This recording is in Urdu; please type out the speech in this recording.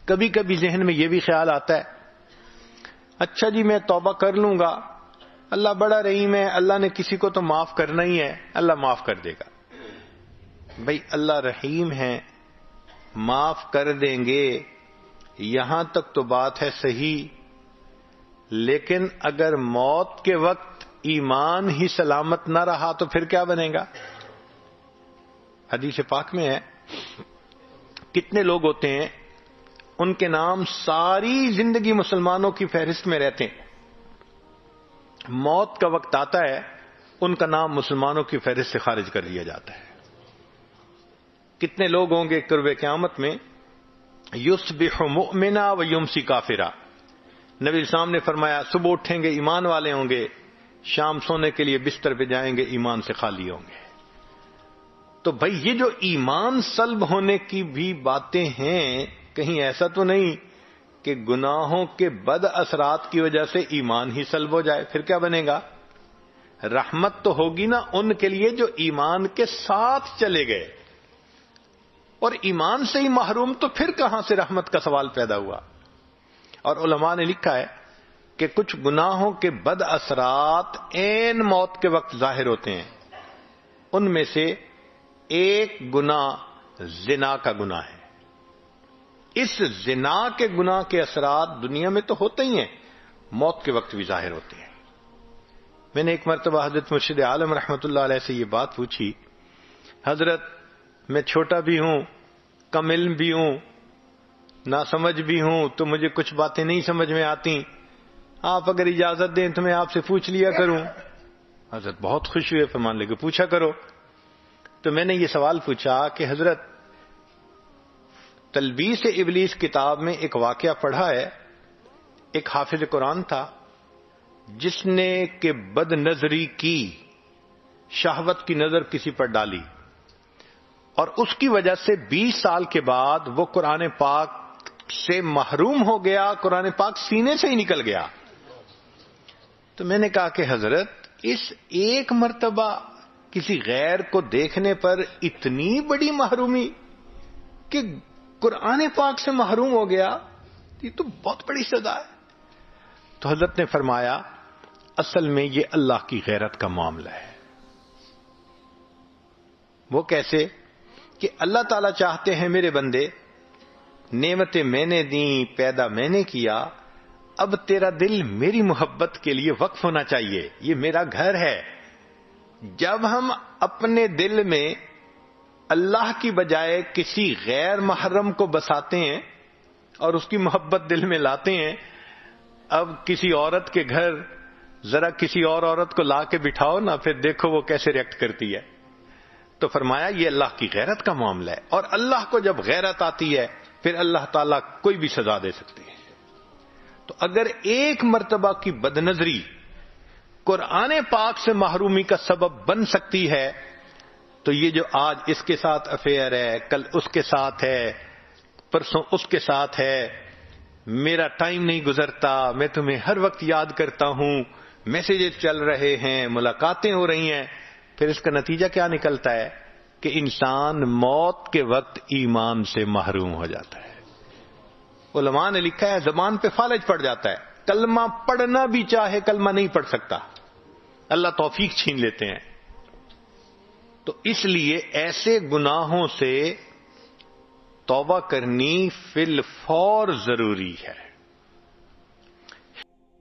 کبھی کبھی ذہن میں یہ بھی خیال آتا ہے اچھا جی میں توبہ کر لوں گا، اللہ بڑا رحیم ہے، اللہ نے کسی کو تو معاف کرنا ہی ہے، اللہ معاف کر دے گا۔ بھئی اللہ رحیم ہے، معاف کر دیں گے، یہاں تک تو بات ہے صحیح، لیکن اگر موت کے وقت ایمان ہی سلامت نہ رہا تو پھر کیا بنے گا؟ حدیث پاک میں ہے کتنے لوگ ہوتے ہیں ان کے نام ساری زندگی مسلمانوں کی فہرست میں رہتے ہیں، موت کا وقت آتا ہے ان کا نام مسلمانوں کی فہرست سے خارج کر دیا جاتا ہے۔ کتنے لوگ ہوں گے قرب قیامت میں یصبح مؤمنا و یمسی کافرا، نبی اسلام نے فرمایا صبح اٹھیں گے ایمان والے ہوں گے، شام سونے کے لیے بستر پہ جائیں گے ایمان سے خالی ہوں گے۔ تو بھائی یہ جو ایمان سلب ہونے کی بھی باتیں ہیں، کہیں ایسا تو نہیں کہ گناہوں کے بد اثرات کی وجہ سے ایمان ہی سلب ہو جائے، پھر کیا بنے گا؟ رحمت تو ہوگی نا ان کے لیے جو ایمان کے ساتھ چلے گئے، اور ایمان سے ہی محروم تو پھر کہاں سے رحمت کا سوال پیدا ہوا؟ اور علماء نے لکھا ہے کہ کچھ گناہوں کے بد اثرات عین موت کے وقت ظاہر ہوتے ہیں، ان میں سے ایک گناہ زنا کا گناہ ہے۔ اس زنا کے گناہ کے اثرات دنیا میں تو ہوتے ہی ہیں، موت کے وقت بھی ظاہر ہوتے ہیں۔ میں نے ایک مرتبہ حضرت مرشد عالم رحمت اللہ علیہ سے یہ بات پوچھی، حضرت میں چھوٹا بھی ہوں، کم علم بھی ہوں، ناسمجھ بھی ہوں، تو مجھے کچھ باتیں نہیں سمجھ میں آتی، آپ اگر اجازت دیں تو میں آپ سے پوچھ لیا کروں۔ حضرت بہت خوش ہوئے، فرمان لگے پوچھا کرو۔ تو میں نے یہ سوال پوچھا کہ حضرت تلبیس ابلیس کتاب میں ایک واقعہ پڑھا ہے، ایک حافظ قرآن تھا جس نے کہ بد نظری کی، شہوت کی نظر کسی پر ڈالی، اور اس کی وجہ سے 20 سال کے بعد وہ قرآن پاک سے محروم ہو گیا، قرآن پاک سینے سے ہی نکل گیا۔ تو میں نے کہا کہ حضرت اس ایک مرتبہ کسی غیر کو دیکھنے پر اتنی بڑی محرومی کہ قرآن پاک سے محروم ہو گیا، یہ تو بہت بڑی سزا ہے۔ تو حضرت نے فرمایا اصل میں یہ اللہ کی غیرت کا معاملہ ہے۔ وہ کیسے؟ کہ اللہ تعالیٰ چاہتے ہیں میرے بندے، نعمتیں میں نے دیں، پیدا میں نے کیا، اب تیرا دل میری محبت کے لیے وقف ہونا چاہیے، یہ میرا گھر ہے۔ جب ہم اپنے دل میں اللہ کی بجائے کسی غیر محرم کو بساتے ہیں اور اس کی محبت دل میں لاتے ہیں، اب کسی عورت کے گھر ذرا کسی اور عورت کو لا کے بٹھاؤ نا، پھر دیکھو وہ کیسے ریئیکٹ کرتی ہے۔ تو فرمایا یہ اللہ کی غیرت کا معاملہ ہے، اور اللہ کو جب غیرت آتی ہے پھر اللہ تعالیٰ کوئی بھی سزا دے سکتے ہیں۔ تو اگر ایک مرتبہ کی بدنظری قرآن پاک سے محرومی کا سبب بن سکتی ہے، تو یہ جو آج اس کے ساتھ افیئر ہے، کل اس کے ساتھ ہے، پرسوں اس کے ساتھ ہے، میرا ٹائم نہیں گزرتا، میں تمہیں ہر وقت یاد کرتا ہوں، میسیجز چل رہے ہیں، ملاقاتیں ہو رہی ہیں، پھر اس کا نتیجہ کیا نکلتا ہے کہ انسان موت کے وقت ایمان سے محروم ہو جاتا ہے۔ علماء نے لکھا ہے زبان پہ فالج پڑ جاتا ہے، کلمہ پڑھنا بھی چاہے کلمہ نہیں پڑھ سکتا، اللہ توفیق چھین لیتے ہیں۔ تو اس لیے ایسے گناہوں سے توبہ کرنی فی الفور ضروری ہے۔